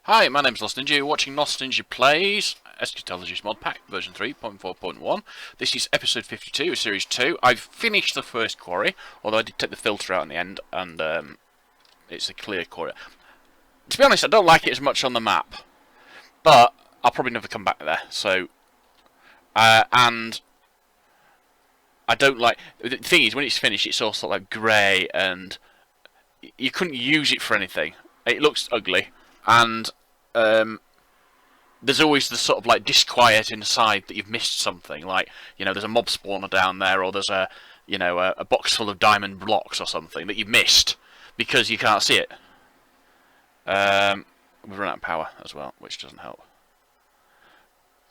Hi, my name's Lost Ninja. You're watching Lost Ninja Plays Eskatologist Modpack version 3.4.1. This is episode 52 of series 2. I've finished the first quarry, although I did take the filter out in the end, and it's a clear quarry. To be honest, I don't like it as much on the map, but I'll probably never come back there. So, and I don't like. The thing is, when it's finished, it's all sort of like grey, and you couldn't use it for anything. It looks ugly. And there's always the sort of like disquiet inside that you've missed something. Like, you know, there's a mob spawner down there, or there's a, you know, a box full of diamond blocks or something that you've missed because you can't see it. We've run out of power as well, which doesn't help.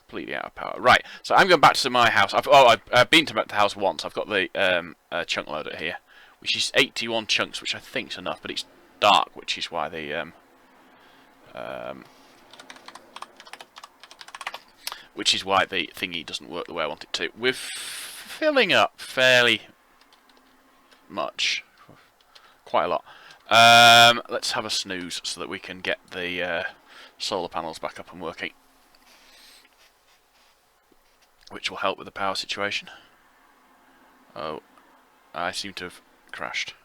Completely out of power. Right, so I'm going back to my house. I've been to the house once. I've got the chunk loader here, which is 81 chunks, which I think's enough, but it's dark, which is why the thingy doesn't work the way I want it to. We're filling up fairly much, quite a lot. Let's have a snooze so that we can get the solar panels back up and working, which will help with the power situation. Oh, I seem to have crashed.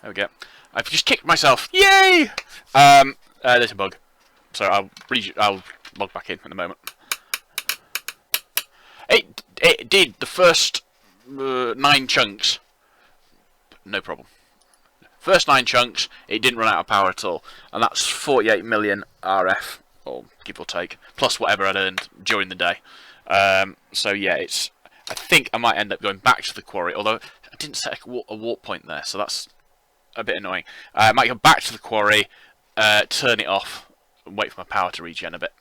There we go. I've just kicked myself. Yay! There's a bug. So I'll log back in a moment. It did the first 9 chunks. No problem. First 9 chunks, it didn't run out of power at all, and that's 48 million RF, or give or take, plus whatever I'd earned during the day. So yeah, it's. I think I might end up going back to the quarry, although I didn't set a warp point there, so that's a bit annoying. I might go back to the quarry, turn it off, and wait for my power to regen a bit.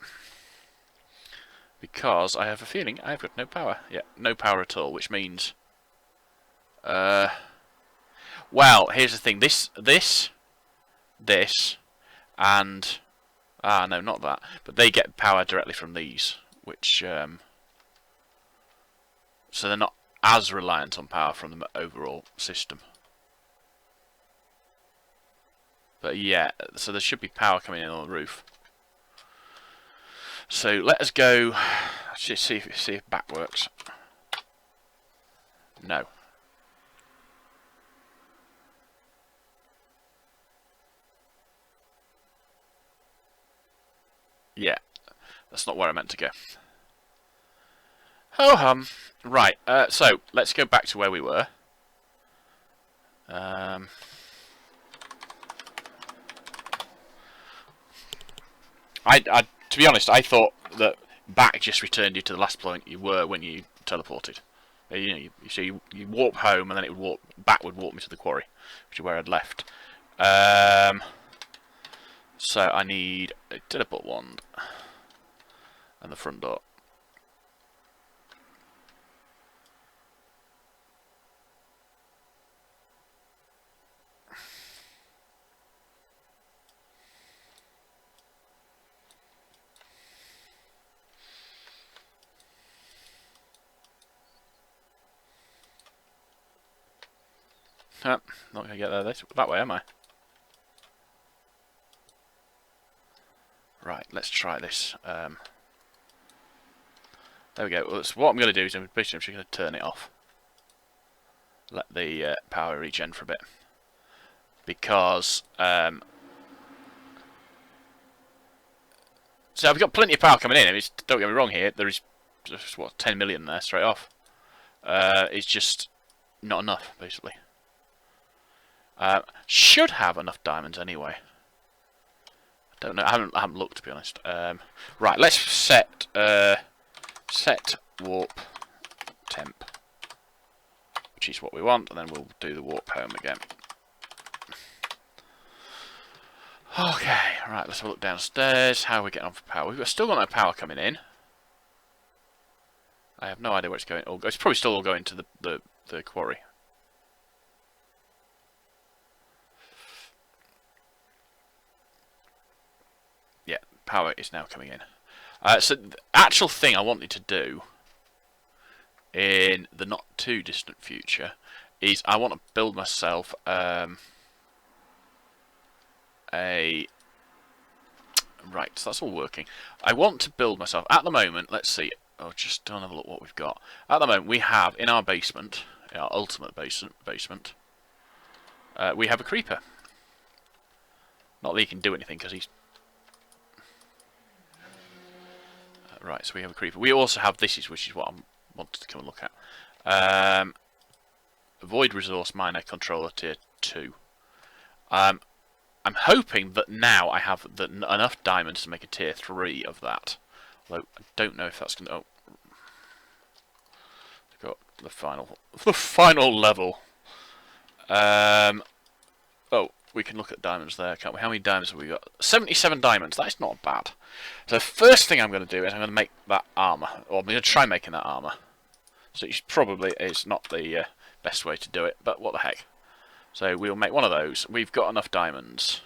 Because I have a feeling I've got no power. Yeah, no power at all, which means... well, here's the thing. This, and... Ah, no, not that. But they get power directly from these, which... so they're not as reliant on power from the overall system. But yeah, so there should be power coming in on the roof. So let us go. Let's see if back works. No. Yeah, that's not where I meant to go. Ho hum. Right. So let's go back to where we were. To be honest, I thought that back just returned you to the last point you were when you teleported. You know, you warp home, and then it would warp me to the quarry, which is where I'd left. So I need a teleport wand and the front door. Not going to get there that way, am I? Right, let's try this. There we go. Well, what I'm going to do is I'm just going to turn it off. Let the power regen for a bit. Because... so I've got plenty of power coming in. I mean, don't get me wrong here. There is just, what, 10 million there straight off. It's just not enough, basically. Should have enough diamonds anyway. I don't know. I haven't looked, to be honest. Right, let's set warp temp, which is what we want, and then we'll do the warp home again. Okay, right. Let's have a look downstairs. How are we getting on for power? We've still got no power coming in. I have no idea where it's going. It's probably still all going to the quarry. Power is now coming in. So the actual thing I wanted to do in the not too distant future is I want to build myself a Right, so that's all working. I want to build myself, at the moment, let's see, oh, just don't have a look what we've got. At the moment, we have, in our basement, our ultimate basement, we have a creeper. Not that he can do anything, because he's... right, so we have a creeper. We also have this, which is what I wanted to come and look at. Void Resource Miner Controller Tier 2. I'm hoping that now I have enough diamonds to make a Tier 3 of that. Although, I don't know if that's going to... oh. Got the final level. Oh, we can look at diamonds there, can't we? How many diamonds have we got? 77 diamonds. That's not bad. So the first thing I'm going to do is I'm going to make that armour. Or I'm going to try making that armour. So it probably is not the best way to do it, but what the heck. So we'll make one of those. We've got enough diamonds.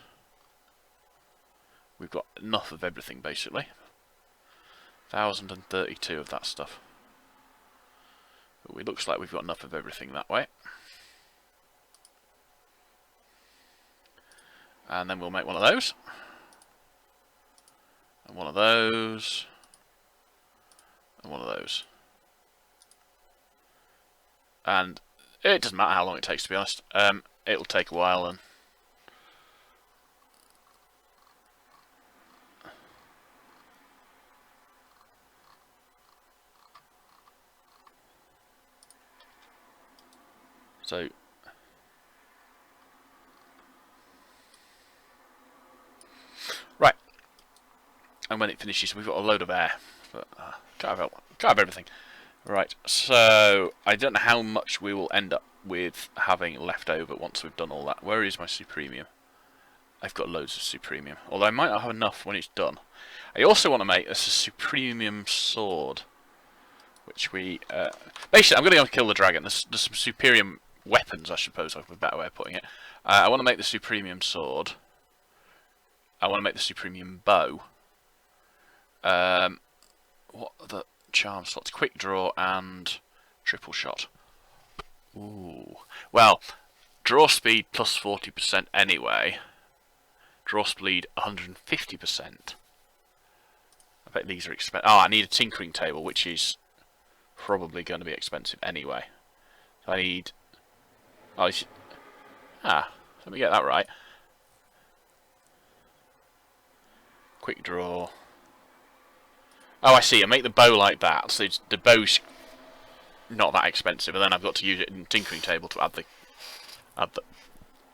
We've got enough of everything, basically. 1,032 of that stuff. But it looks like we've got enough of everything that way. And then we'll make one of those. And one of those. And one of those. And it doesn't matter how long it takes, to be honest. It'll take a while. And so... right. And when it finishes, we've got a load of air. But can't have everything. Right, so I don't know how much we will end up with having left over once we've done all that. Where is my Supremium? I've got loads of Supremium, although I might not have enough when it's done. I also want to make a Supremium sword, which we... basically, I'm going to go kill the dragon. There's some Supremium weapons, I suppose, is a better way of putting it. I want to make the Supremium sword. I want to make the Supremium bow. What are the charm slots? Quick draw and triple shot. Ooh. Well, draw speed plus 40% anyway. Draw speed 150%. I bet these are expensive. Oh, I need a tinkering table, which is probably going to be expensive anyway. So I need... oh, let me get that right. Quick draw. Oh, I see. I make the bow like that, so the bow's not that expensive, and then I've got to use it in tinkering table to add the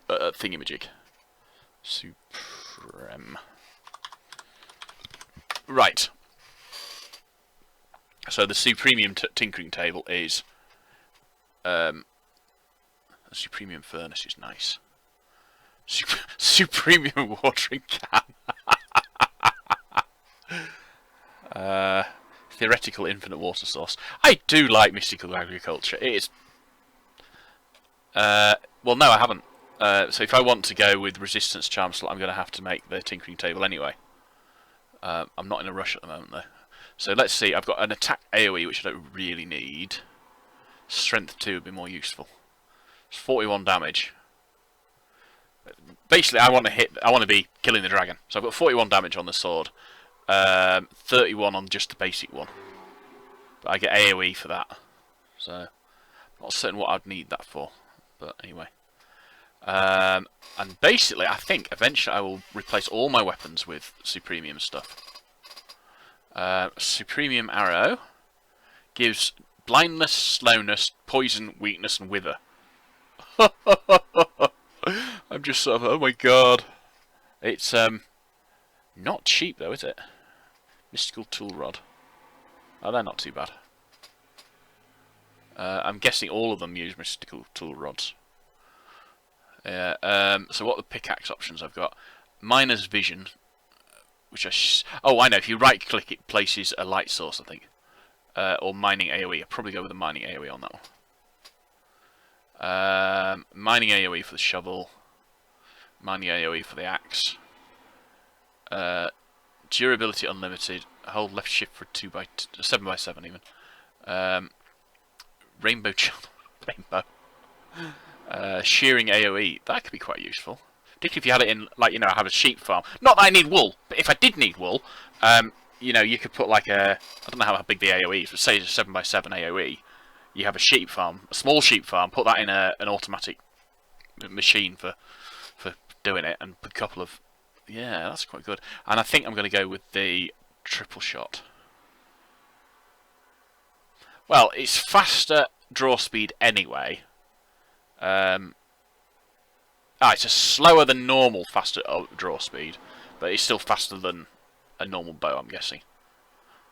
thingamajig. Supreme. Right. So the Supremium tinkering table is a Supremium furnace is nice. Supremium watering can. Theoretical infinite water source. I do like mystical agriculture. It is... well, no, I haven't. So if I want to go with resistance charm slot, I'm going to have to make the tinkering table anyway. I'm not in a rush at the moment, though. So let's see. I've got an attack AoE, which I don't really need. Strength 2 would be more useful. It's 41 damage. Basically, I want to be killing the dragon. So I've got 41 damage on the sword. 31 on just the basic one. But I get AoE for that. So, I'm not certain what I'd need that for. But anyway. And basically, I think eventually I will replace all my weapons with Supremium stuff. Supremium arrow gives blindness, slowness, poison, weakness, and wither. I'm just sort of, oh my god. It's not cheap though, is it? Mystical tool rod. Oh, they're not too bad. I'm guessing all of them use mystical tool rods. So what are the pickaxe options I've got? Miner's Vision, which oh, I know. If you right-click, it places a light source, I think, or mining AOE. I'll probably go with the mining AOE on that one. Mining AOE for the shovel. Mining AOE for the axe. Durability unlimited. Hold left shift for 7x7 even. Rainbow channel. Rainbow. Shearing AOE. That could be quite useful. particularly if you had it in, like, I have a sheep farm. Not that I need wool, but if I did need wool, you could put like I don't know how big the AOE is, but say it's a 7x7 AOE. You have a sheep farm, a small sheep farm, put that in an automatic machine for doing it, and put a couple of... Yeah, that's quite good. And I think I'm going to go with the triple shot. Well, it's faster draw speed anyway. It's a slower than normal faster draw speed, but it's still faster than a normal bow, I'm guessing.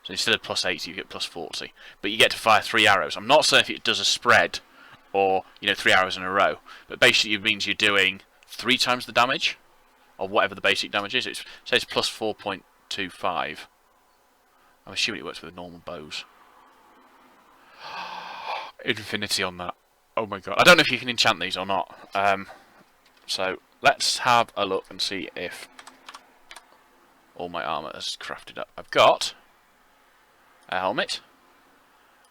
So instead of +80, you get +40. But you get to fire 3 arrows. I'm not certain if it does a spread or 3 arrows in a row, but basically it means you're doing 3 times the damage of whatever the basic damage is. It says +4.25. I'm assuming it works with normal bows. Infinity on that. Oh my god. I don't know if you can enchant these or not. So let's have a look and see if all my armour is crafted up. I've got a helmet.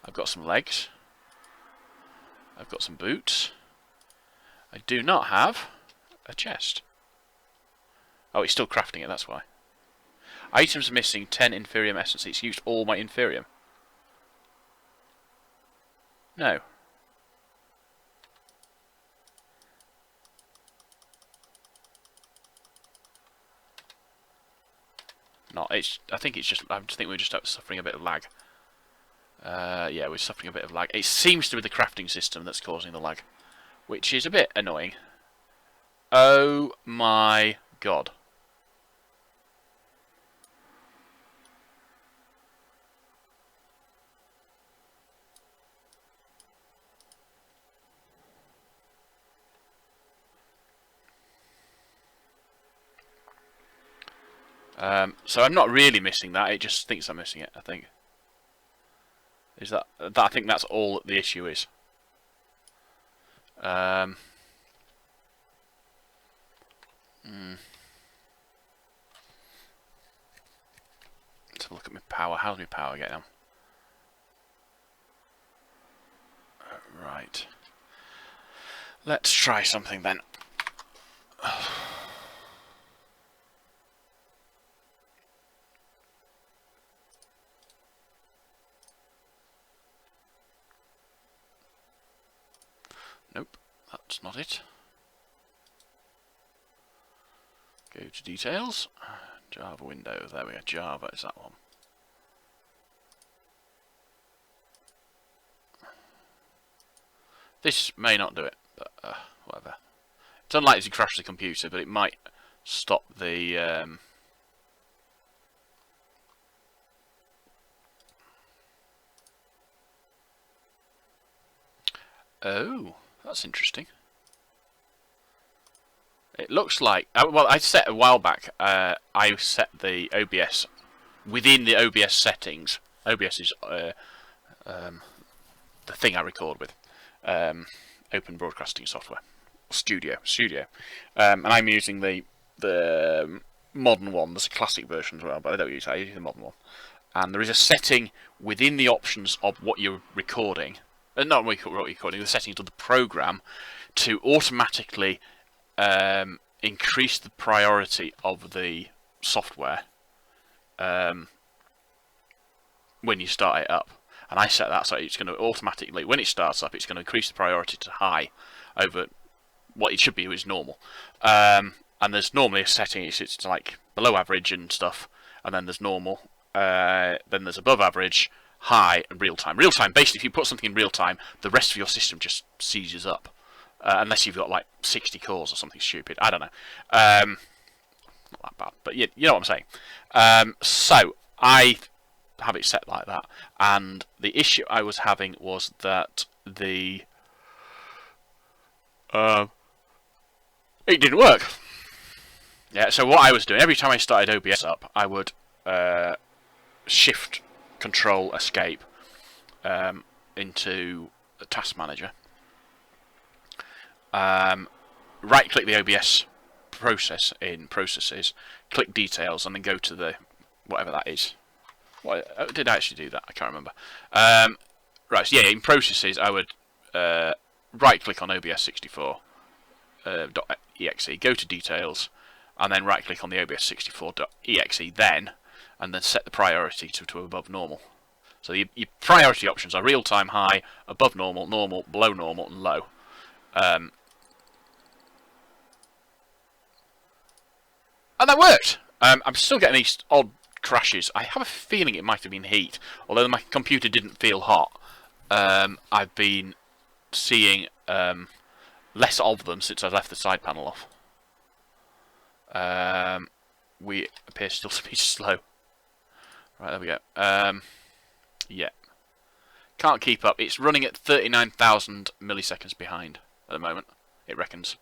I've got some legs. I've got some boots. I do not have a chest. Oh, it's still crafting it, that's why. Items missing 10 Inferium essence. It's used all my Inferium. No. I think we're just suffering a bit of lag. Yeah, we're suffering a bit of lag. It seems to be the crafting system that's causing the lag, which is a bit annoying. Oh my god. So I'm not really missing that. It just thinks I'm missing it, I think. I think that's all the issue is. Let's have a look at my power. How's my power getting on? Right. Let's try something then. Nope, that's not it. Go to details. Java window. There we go. Java is that one. This may not do it, but whatever. It's unlikely to crash the computer, but it might stop the... Oh, that's interesting. It looks like... well, I set a while back, I set the OBS within the OBS settings. OBS is the thing I record with. Open broadcasting software. Studio. And I'm using the modern one. There's a classic version as well, but I don't use that. I use the modern one. And there is a setting within the options of what you're recording. Not what you're recording, the settings of the program to automatically increase the priority of the software when you start it up. And I set that so it's going to automatically, when it starts up, it's going to increase the priority to high over what it should be is normal. And there's normally a setting, it's like below average and stuff, and then there's normal, then there's above average, high, and real time. Real time, basically, if you put something in real time, the rest of your system just seizes up. Unless you've got like 60 cores or something stupid. I don't know. Not that bad, but you know what I'm saying. So I have it set like that, and the issue I was having was that it didn't work. Yeah. So what I was doing every time I started OBS up, I would Shift, Control, Escape into the Task Manager. Right-click the OBS process in Processes, click Details, and then go to the whatever that is. What did I actually do that? I can't remember. Right, so yeah, in Processes, I would right-click on OBS 64 .exe, go to details, and then right click on the OBS64.exe then, and then set the priority to above normal. So your priority options are real-time high, above normal, normal, below normal, and low. And that worked! I'm still getting these odd crashes. I have a feeling it might have been heat. Although my computer didn't feel hot, I've been seeing less of them since I left the side panel off. We appear still to be slow. Right, there we go. Yeah. Can't keep up. It's running at 39,000 milliseconds behind at the moment, it reckons.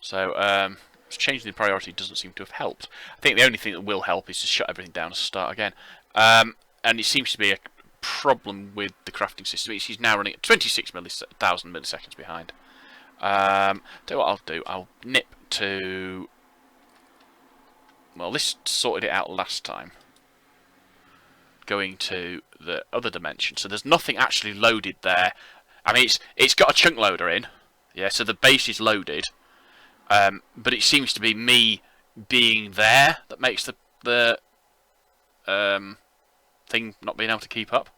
So, changing the priority doesn't seem to have helped. I think the only thing that will help is to shut everything down and start again. And it seems to be a problem with the crafting system. He's now running at 26,000 milliseconds behind. Tell you what I'll do. I'll nip to... Well, this sorted it out last time. Going to the other dimension. So there's nothing actually loaded there. I mean, it's got a chunk loader in. Yeah, so the base is loaded. But it seems to be me being there that makes the thing not being able to keep up.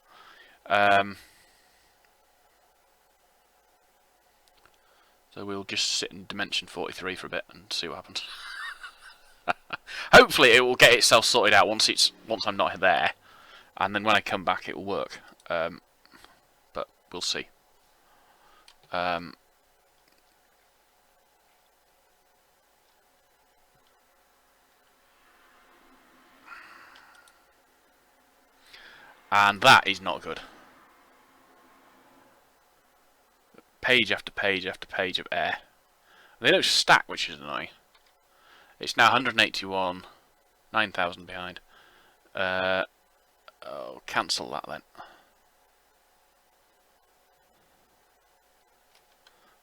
So we'll just sit in dimension 43 for a bit and see what happens. Hopefully it will get itself sorted out once I'm not there, and then when I come back it will work. But we'll see. And that is not good. Page after page after page of air. They don't stack, which is annoying. It's now 181, 9,000 behind. Oh, cancel that then.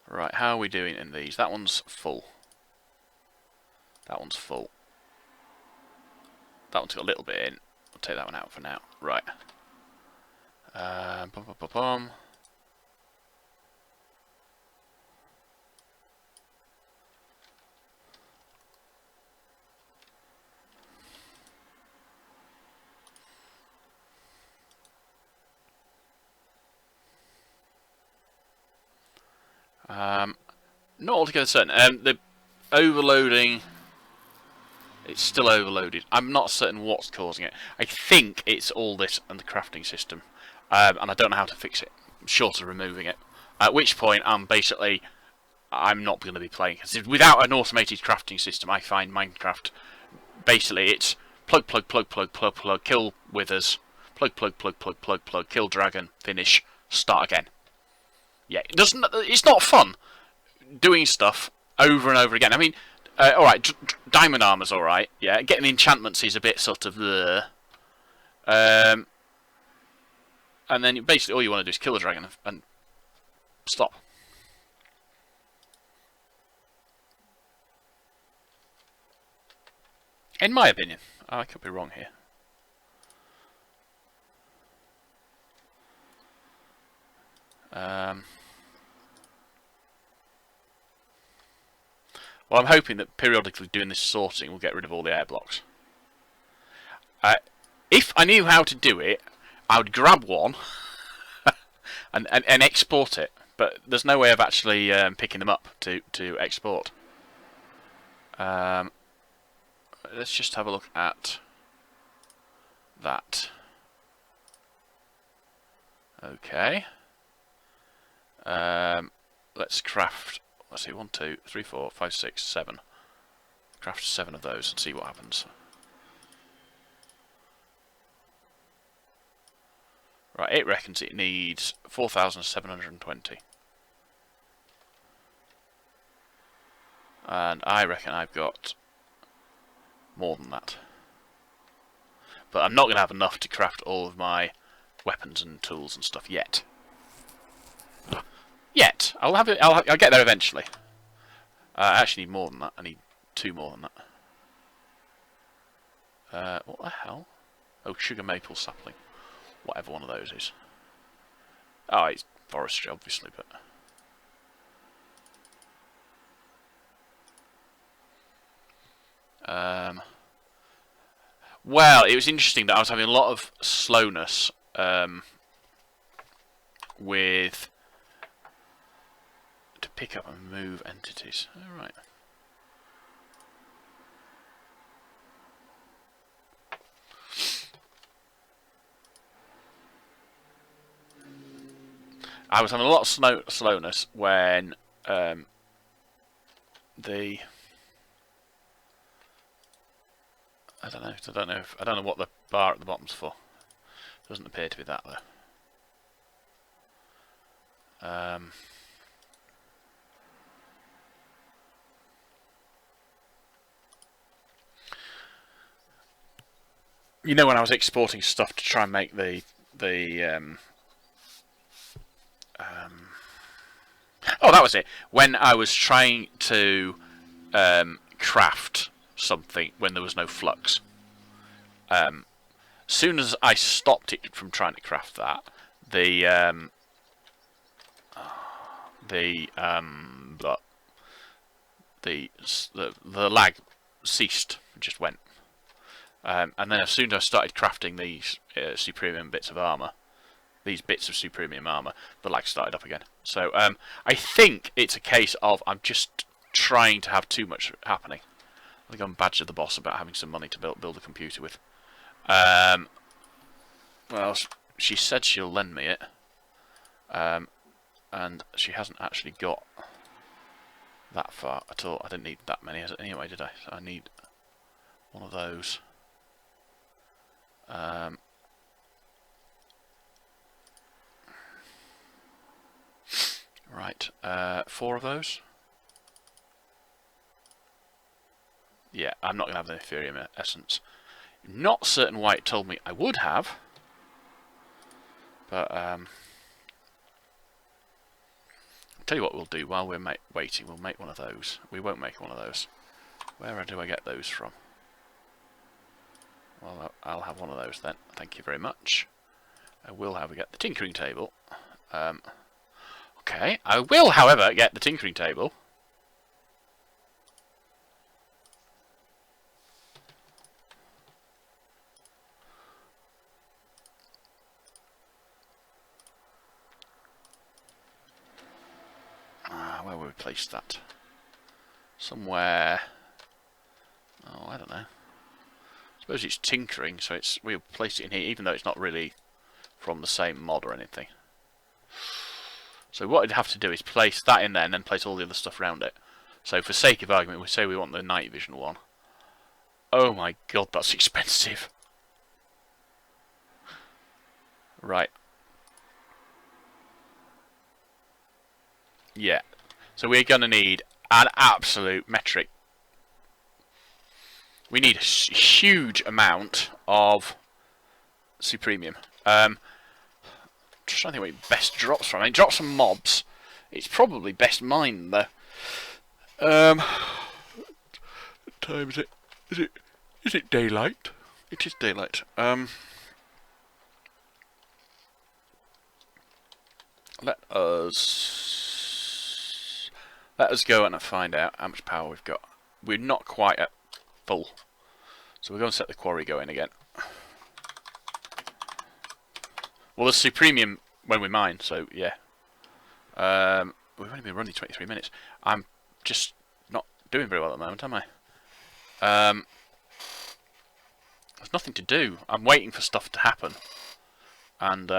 Right, how are we doing in these? That one's full. That one's full. That one's got a little bit in. I'll take that one out for now. Right. Bum, bum, bum, bum. Not altogether certain. The overloading, it's still overloaded. I'm not certain what's causing it. I think it's all this and the crafting system, and I don't know how to fix it, short of removing it. At which point, I'm not going to be playing. Because without an automated crafting system, I find Minecraft, basically, it's plug, plug, plug, plug, plug, plug, kill withers, plug, plug, plug, plug, plug, plug, kill dragon, finish, start again. Yeah, it's not fun doing stuff over and over again. I mean, alright, diamond armor's alright, yeah, getting enchantments is a bit sort of and then basically all you want to do is kill the dragon and stop. In my opinion. I could be wrong here. Well, I'm hoping that periodically doing this sorting will get rid of all the air blocks. If I knew how to do it, I would grab one and export it. But there's no way of actually picking them up to export. Let's just have a look at that. Okay. Let's craft. Let's see, 1, 2, 3, 4, 5, 6, 7. Craft 7 of those and see what happens. Right, it reckons it needs 4,720. And I reckon I've got more than that. But I'm not going to have enough to craft all of my weapons and tools and stuff yet. Yet. I'll get there eventually. I actually need more than that. I need 2 more than that. What the hell? Oh, sugar maple sapling. Whatever one of those is. Oh, it's forestry, obviously, but... Well, it was interesting that I was having a lot of slowness with to pick up and move entities. All right. I was having a lot of slowness when I don't know what the bar at the bottom's for. Doesn't appear to be that though. You know, when I was exporting stuff to try and make oh, that was it. When I was trying to craft something when there was no flux. As soon as I stopped it from trying to craft that, the lag ceased, just went. And then as soon as I started crafting these supremium bits of armor, the lag started up again. So I think it's a case of I'm just trying to have too much happening. I think I'm badgered the boss about having some money to build a computer with. Well, she said she'll lend me it, and she hasn't actually got that far at all. I didn't need that many anyway, did I? So I need one of those. Right, 4 of those. Yeah, I'm not going to have the Ethereum essence. Not certain why it told me I would have, but I'll tell you what we'll do while we're waiting. We'll make one of those. We won't make one of those. Where do I get those from? Well, I'll have one of those then. Thank you very much. I will, however, get the tinkering table. Okay, I will, however, get the tinkering table. Where will we place that? Somewhere. Oh, I don't know. I suppose it's tinkering, so we'll place it in here, even though it's not really from the same mod or anything. So what I'd have to do is place that in there and then place all the other stuff around it. So for sake of argument, we say we want the night vision one. Oh my god, that's expensive. Right. Yeah. So we're going to need an absolute metric. We need a huge amount of supremium. Just trying to think where it best drops from. It drops from mobs. It's probably best mined though. What time is it? Is it daylight? It is daylight. Let us go and find out how much power we've got. We're not quite at full, so we're going to set the quarry going again. Well, there's supremium when we mine, so yeah. We've only been running 23 minutes. I'm just not doing very well at the moment, am I? There's nothing to do. I'm waiting for stuff to happen. And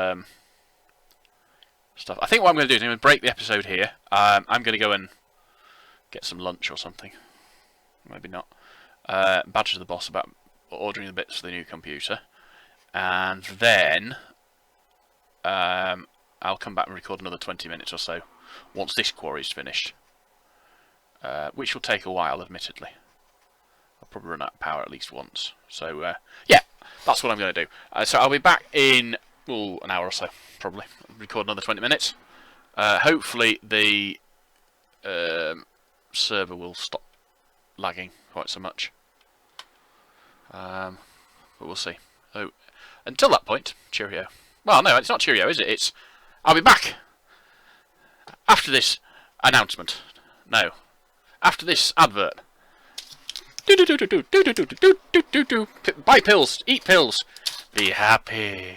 stuff. I think what I'm going to do is I'm going to break the episode here. I'm going to go and get some lunch or something. Maybe not. Badger the boss about ordering the bits for the new computer. And then I'll come back and record another 20 minutes or so once this quarry is finished. Which will take a while, admittedly. I'll probably run out of power at least once. So, yeah, that's what I'm going to do. So I'll be back in an hour or so, probably. Record another 20 minutes. Hopefully the server will stop lagging quite so much. But we'll see. So, until that point, cheerio. Well, no, it's not cheerio, is it? It's I'll be back after this announcement. No. After this advert. Buy pills. Eat pills. Be happy.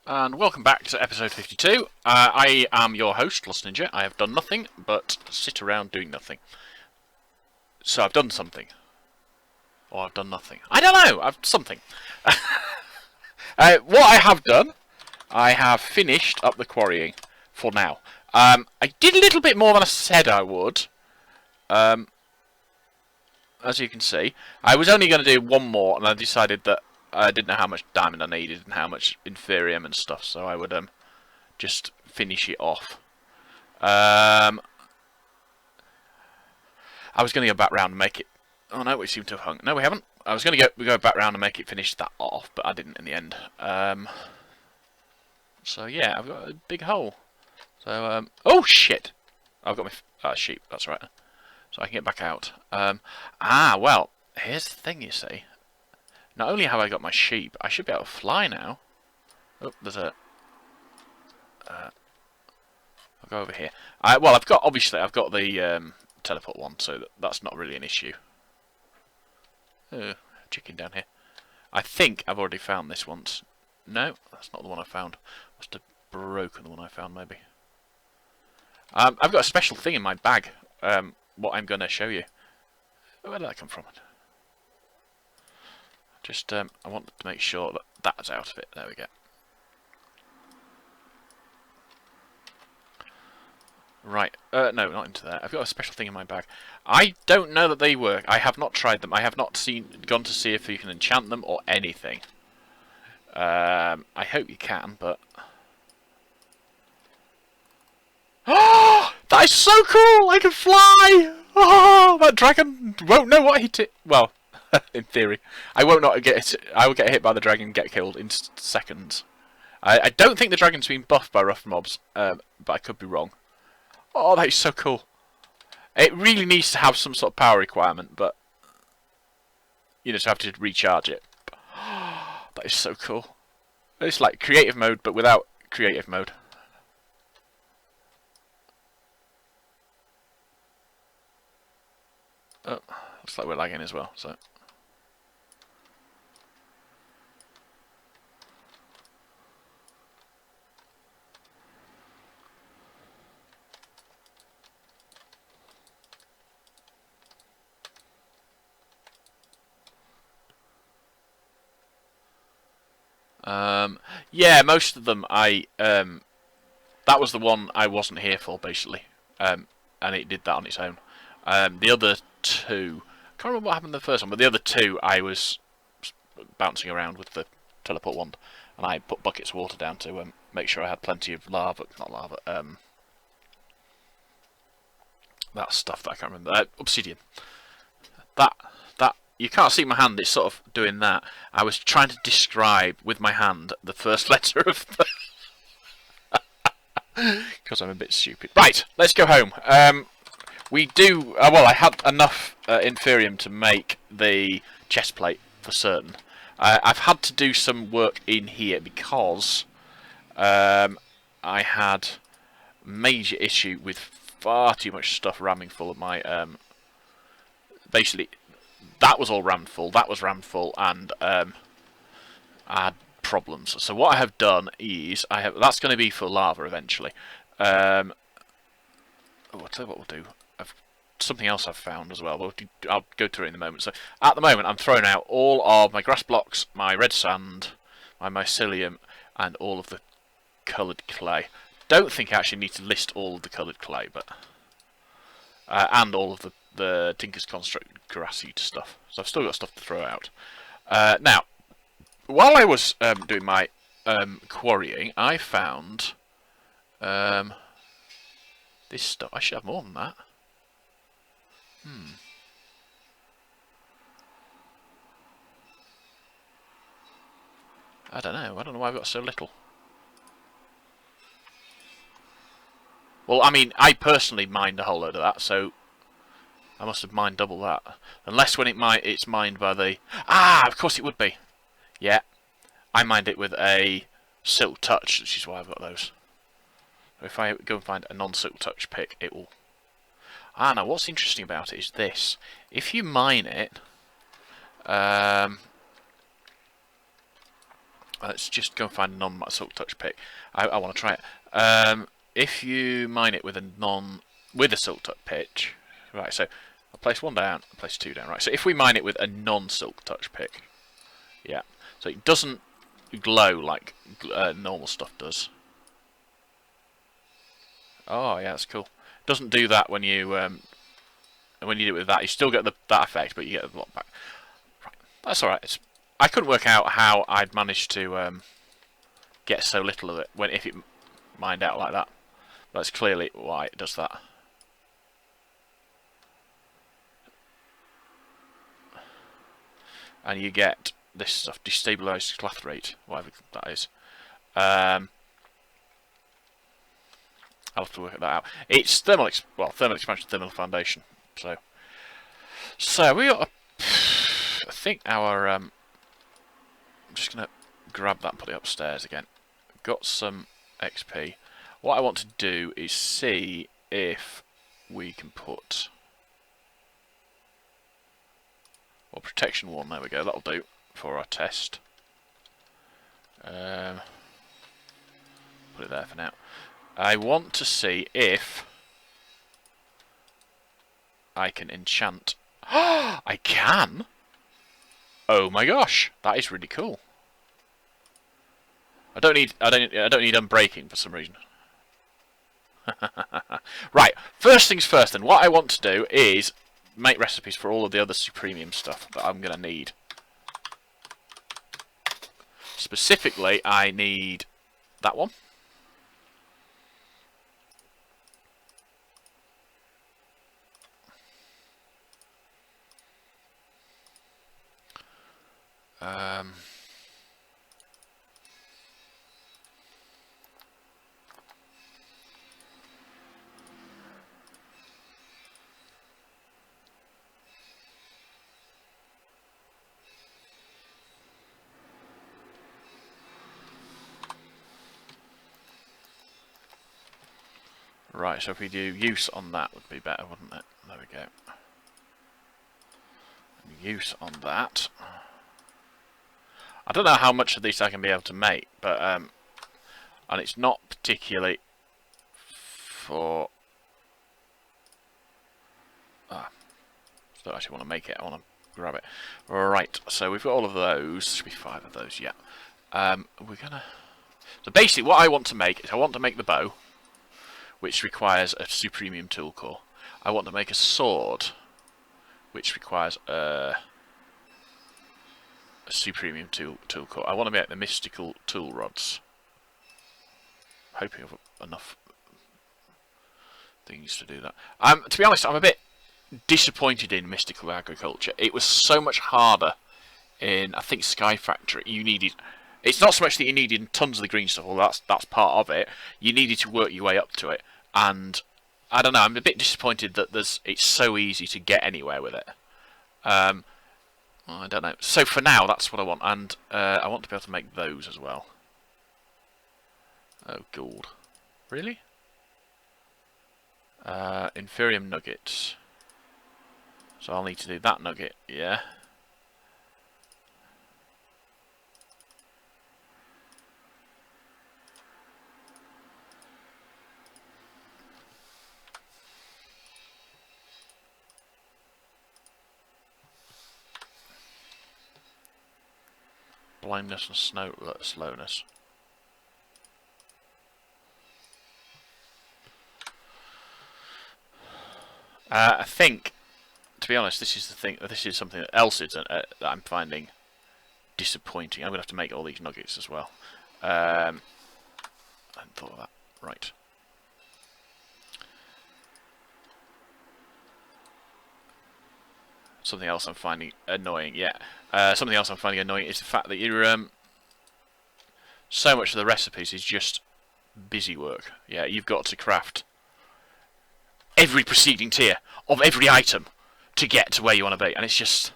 And welcome back to episode 52. I am your host, Lost Ninja. I have done nothing but sit around doing nothing. So I've done something. Or I've done nothing. I don't know. I've something. What I have done, I have finished up the quarrying for now. I did a little bit more than I said I would. As you can see, I was only going to do one more, and I decided that I didn't know how much diamond I needed and how much inferium and stuff, so I would just finish it off. I was going to go back round and make it. Oh no, we seem to have hung. No, we haven't. I was going to go back round and make it finish that off, but I didn't in the end. So yeah, I've got a big hole. So oh shit! I've got my sheep. That's right. So I can get back out. Well, here's the thing. You see, not only have I got my sheep, I should be able to fly now. Oh, there's a. I'll go over here. Well, I've got the teleport one, so that's not really an issue. Chicken down here. I think I've already found this once. No, that's not the one I found. Must have broken the one I found, maybe. I've got a special thing in my bag. What I'm going to show you. Where did that come from? Just, I want to make sure that that's out of it. There we go. Right, no, not into there. I've got a special thing in my bag. I don't know that they work. I have not tried them. I have not gone to see if you can enchant them or anything. I hope you can, but... Oh, that is so cool! I can fly! Oh, that dragon won't know what hit it. Well, in theory. I will get hit by the dragon and get killed in seconds. I don't think the dragon's been buffed by rough mobs, but I could be wrong. Oh, that is so cool. It really needs to have some sort of power requirement, but you just have to recharge it. That is so cool. It's like creative mode, but without creative mode. Oh, looks like we're lagging as well, so... yeah, most of them that was the one I wasn't here for, basically. And it did that on its own. The other two, I can't remember what happened in the first one, but the other two I was bouncing around with the teleport wand, and I put buckets of water down to make sure I had plenty of that stuff that I can't remember, obsidian. That you can't see my hand, it's sort of doing that. I was trying to describe with my hand the first letter of the... Because I'm a bit stupid. Right, let's go home. We do... well, I had enough inferium to make the chest plate for certain. I've had to do some work in here because I had major issue with far too much stuff ramming full of my... basically... That was all rammed full, that was rammed full, and I had problems. So what I have done is, that's going to be for lava eventually. I'll tell you what we'll do. Something else I've found as well, I'll go through it in a moment. So at the moment I'm throwing out all of my grass blocks, my red sand, my mycelium, and all of the coloured clay. Don't think I actually need to list all of the coloured clay, but and all of the Tinker's Construct grassy stuff. So I've still got stuff to throw out. Now, while I was doing my quarrying, I found this stuff. I should have more than that. I don't know. I don't know why I've got so little. Well, I mean, I personally mined a whole load of that, so I must have mined double that. Unless when it's mined by the... of course it would be. Yeah. I mined it with a Silk Touch, which is why I've got those. If I go and find a non-Silk Touch pick, it will... Ah, now what's interesting about it is this. If you mine it, let's just go and find a non-silk touch pick. I want to try it. If you mine it with a silk touch pick, right? So I'll place one down, I'll place two down. Right. So if we mine it with a non-silk touch pick, yeah. So it doesn't glow like normal stuff does. Oh yeah, that's cool. Doesn't do that when you do it with that. You still get that effect, but you get a lot back. Right. That's all right. I couldn't work out how I'd managed to get so little of it if it mined out like that. That's clearly why it does that. And you get this stuff, destabilized cloth rate, whatever that is. I'll have to work that out. It's thermal expansion, thermal foundation. So we got. I think our. I'm just gonna grab that and put it upstairs again. Got some XP. What I want to do is see if we can put. Well, protection 1. There we go. That'll do for our test. Put it there for now. I want to see if I can enchant. I can. Oh my gosh, that is really cool. I don't need unbreaking for some reason. Right, first things first. Then what I want to do is make recipes for all of the other supremium stuff that I'm gonna need. Specifically, I need that one. Right, so if we do use on that would be better, wouldn't it? There we go. Use on that. I don't know how much of these I can be able to make, but and it's not particularly for. I don't actually want to make it. I want to grab it. Right. So we've got all of those. There should be 5 of those. Yeah. We're gonna. So basically, what I want to make is I want to make the bow, which requires a supremium tool core. I want to make a sword, which requires a supremium tool core. I want to make the mystical tool rods. Hoping I've got enough things to do that. To be honest, I'm a bit disappointed in mystical agriculture. It was so much harder in, I think, Sky Factory. You needed. It's not so much that you needed tons of the green stuff. Well, that's part of it. You needed to work your way up to it, and I don't know. I'm a bit disappointed that it's so easy to get anywhere with it. Well, I don't know. So for now, that's what I want, and I want to be able to make those as well. Oh, gold. Really? Inferium nuggets. So I'll need to do that nugget, yeah. Blindness and slowness. I think, to be honest, this is the thing. This is something else that I'm finding disappointing. I'm gonna have to make all these nuggets as well. I hadn't thought of that. Right. Something else I'm finding annoying. Yeah. Something else I'm finding annoying is the fact that you're so much of the recipes is just busy work. Yeah, you've got to craft every preceding tier of every item to get to where you want to be, and it's just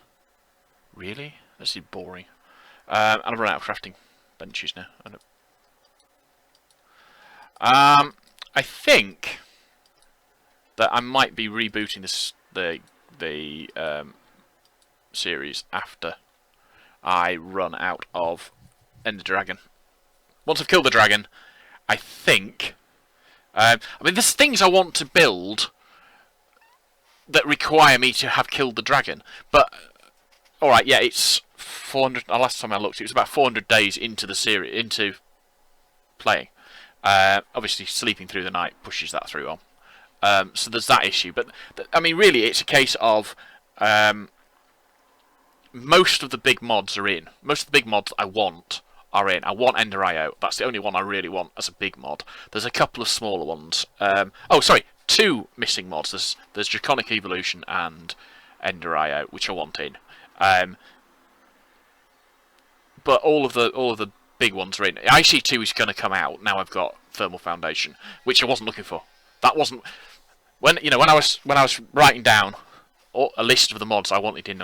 really, this is boring. And I've run out of crafting benches now. I think that I might be rebooting the series after I run out of Ender Dragon. Once I've killed the dragon, I think. I mean, there's things I want to build that require me to have killed the dragon, but all right, yeah, it's 400. Last time I looked, it was about 400 days into the series, into playing. Obviously, sleeping through the night pushes that through on. So there's that issue, but I mean, really, it's a case of most of the big mods are in. Most of the big mods I want are in. I want EnderIO. That's the only one I really want as a big mod. There's a couple of smaller ones. Oh, sorry, 2 missing mods. There's Draconic Evolution and EnderIO, which I want in. But all of the big ones are in. IC2 is going to come out now. I've got Thermal Foundation, which I wasn't looking for. That wasn't when I was writing down a list of the mods I wanted in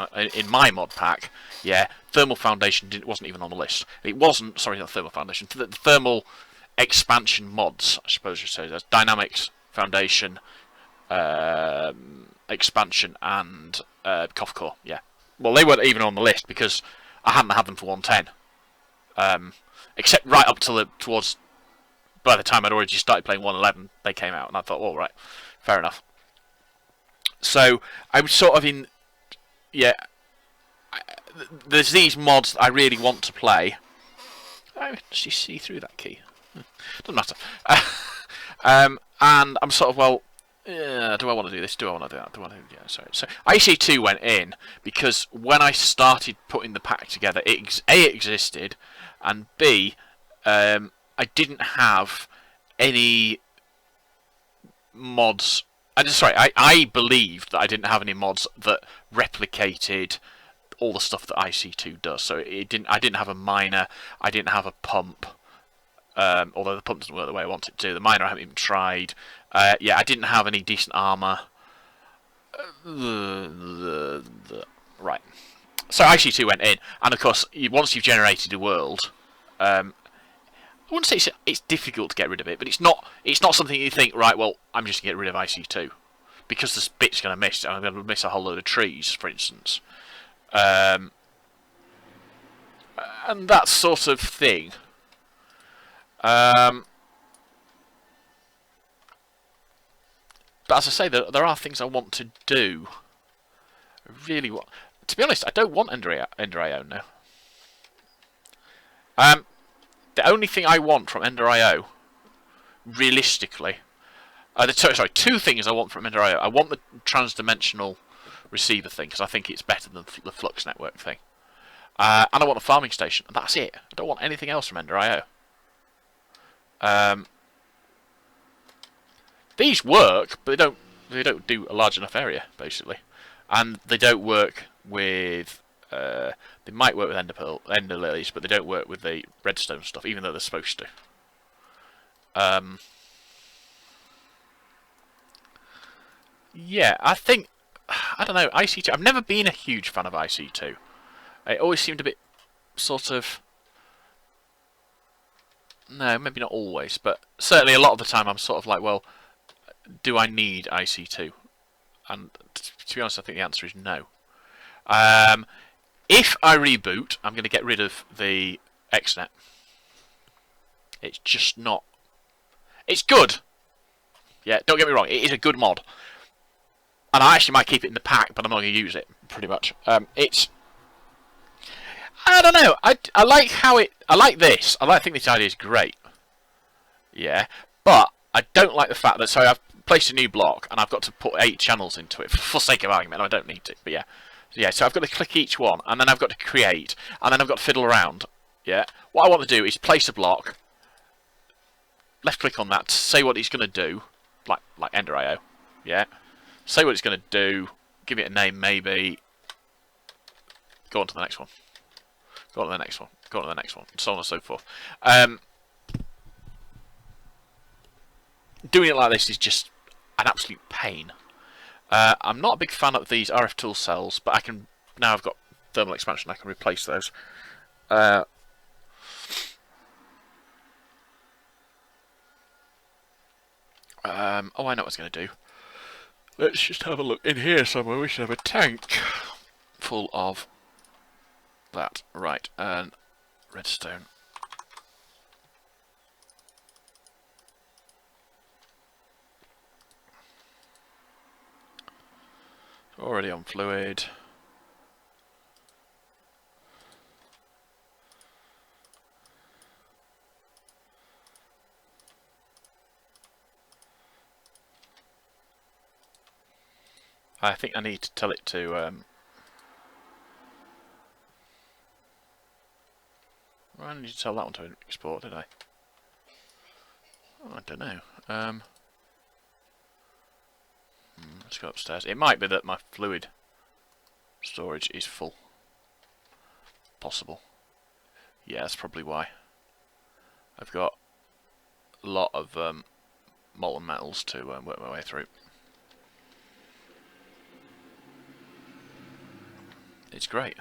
my mod pack. Yeah, Thermal Foundation wasn't even on the list. It wasn't. Sorry, not Thermal Foundation. The Thermal expansion mods, I suppose you say. There's Dynamics Foundation, expansion, and Cough Core. Yeah. Well, they weren't even on the list because I hadn't had them for 110. Except right up to towards. By the time I'd already started playing 111, they came out, and I thought, all right, fair enough. So I was sort of in, yeah. There's these mods that I really want to play. Does you see through that key? Doesn't matter. And I'm sort of, well, do I want to do this? Do I want to do that? Do I want to? Yeah, sorry. So IC2 went in because when I started putting the pack together, it existed, and B, I didn't have any mods. I believed that I didn't have any mods that replicated all the stuff that IC2 does. So I didn't have a miner. I didn't have a pump. Although the pump doesn't work the way I want it to. The miner I haven't even tried. Yeah, I didn't have any decent armor. Right. So IC2 went in, and of course, once you've generated a world, I wouldn't say it's difficult to get rid of it, but it's not something you think, right, well, I'm just going to get rid of IC2. Because this bit's going to miss, I'm going to miss a whole load of trees, for instance. And that sort of thing. But as I say, there are things I want to do. I really want... To be honest, I don't want EnderIO now. The only thing I want from EnderIO, realistically... sorry, 2 things I want from EnderIO. I want the transdimensional receiver thing, because I think it's better than the Flux network thing. And I want a farming station, and that's it. I don't want anything else from EnderIO. These work, but they don't do a large enough area, basically. And they don't work with... they might work with Ender Lilies, but they don't work with the redstone stuff, even though they're supposed to. Yeah, I think... I don't know, IC2... I've never been a huge fan of IC2. It always seemed a bit sort of... No, maybe not always, but certainly a lot of the time I'm sort of like, well, do I need IC2? And to be honest, I think the answer is no. If I reboot, I'm going to get rid of the XNet. It's just not... It's good. Yeah, don't get me wrong, it is a good mod. And I actually might keep it in the pack, but I'm not going to use it, pretty much. It's... I don't know. I like how it... I like this. I think this idea is great. Yeah. But I don't like the fact that... So I've placed a new block, and I've got to put 8 channels into it, for sake of argument. I don't need to, but yeah. Yeah, so I've got to click each one, and then I've got to create, and then I've got to fiddle around. Yeah. What I want to do is place a block, left click on that to say what it's going to do, like EnderIO. Yeah. Say what it's going to do, give it a name maybe, go on to the next one. Go on to the next one. Go on to the next one, and so on and so forth. Doing it like this is just an absolute pain. I'm not a big fan of these RF tool cells, but I can now I've got thermal expansion. I can replace those. Oh, I know what it's going to do. Let's just have a look in here somewhere. We should have a tank full of that. Right, and redstone. Already on fluid. I think I need to tell it to I didn't need to tell that one to export, did I? Oh, I don't know. Let's go upstairs. It might be that my fluid storage is full. Possible. Yeah, that's probably why. I've got a lot of molten metals to work my way through. It's great.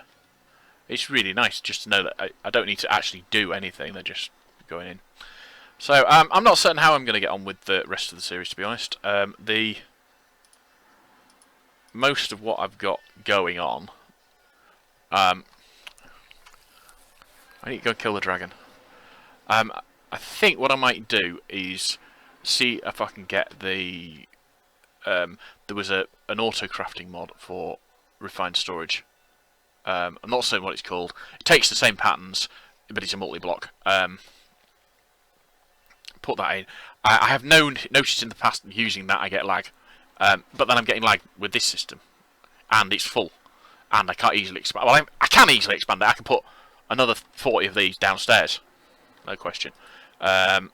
It's really nice just to know that I don't need to actually do anything, they're just going in. So, I'm not certain how I'm going to get on with the rest of the series, to be honest. Most of what I've got going on... I need to go kill the dragon. I think what I might do is see if I can get the... there was an auto-crafting mod for refined storage. I'm not certain what it's called. It takes the same patterns, but it's a multi-block. Put that in. I have noticed in the past using that I get lag, but then I'm getting lag with this system, and it's full, and I can't easily expand. Well, I can easily expand it. I can put another 40 of these downstairs, no question. Craft.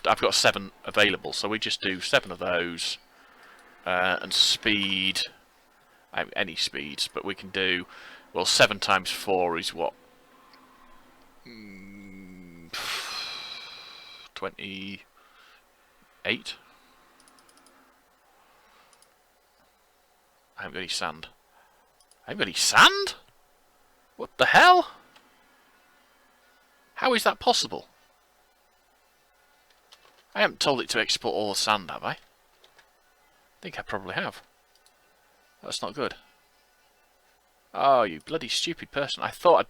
I've got 7 available, so we just do 7 of those, and speed. I have any speeds, but we can do, well, 7 times 4 is what? 28? I haven't got any sand. I haven't got any sand? What the hell? How is that possible? I haven't told it to export all the sand, have I? I think I probably have. That's not good. Oh, you bloody stupid person. I thought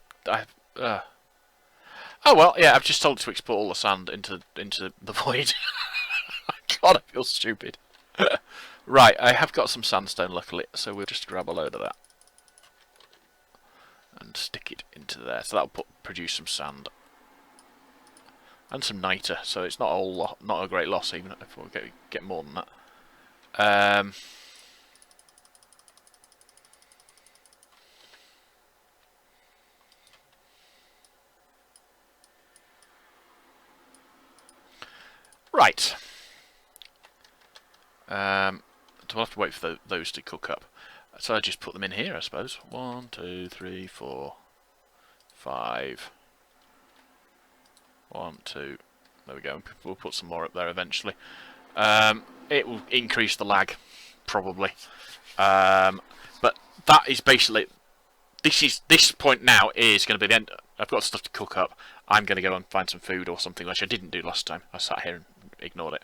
Oh well, yeah, I've just told it to export all the sand into the void. God, I feel stupid. Right, I have got some sandstone, luckily, so we'll just grab a load of that. And stick it into there. So that'll produce some sand. And some niter, so it's not a great loss, even if we'll get more than that. Right. So we'll have to wait for those to cook up. So I just put them in here, I suppose. 1, 2, 3, 4, 5. 1, 2. There we go. We'll put some more up there eventually. It will increase the lag, probably. But that is basically... This point now is going to be the end. I've got stuff to cook up. I'm going to go and find some food or something, which I didn't do last time. I sat here and ignored it.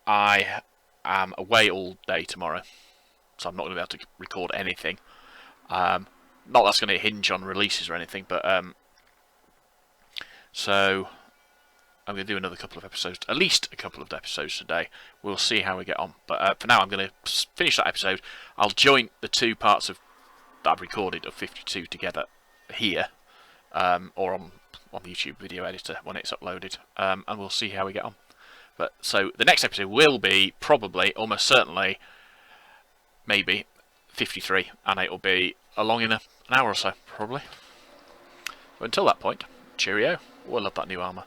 I am away all day tomorrow, so I'm not going to be able to record anything. Not that's going to hinge on releases or anything, but so I'm going to do another couple of episodes, at least a couple of episodes today. We'll see how we get on. But for now, I'm going to finish that episode. I'll join the 2 parts that I've recorded of 52 together here, or on the YouTube video editor when it's uploaded, and we'll see how we get on. But so the next episode will be probably, almost certainly, maybe 53, and it will be along in an hour or so, probably. But until that point, cheerio. We'll love that new armour.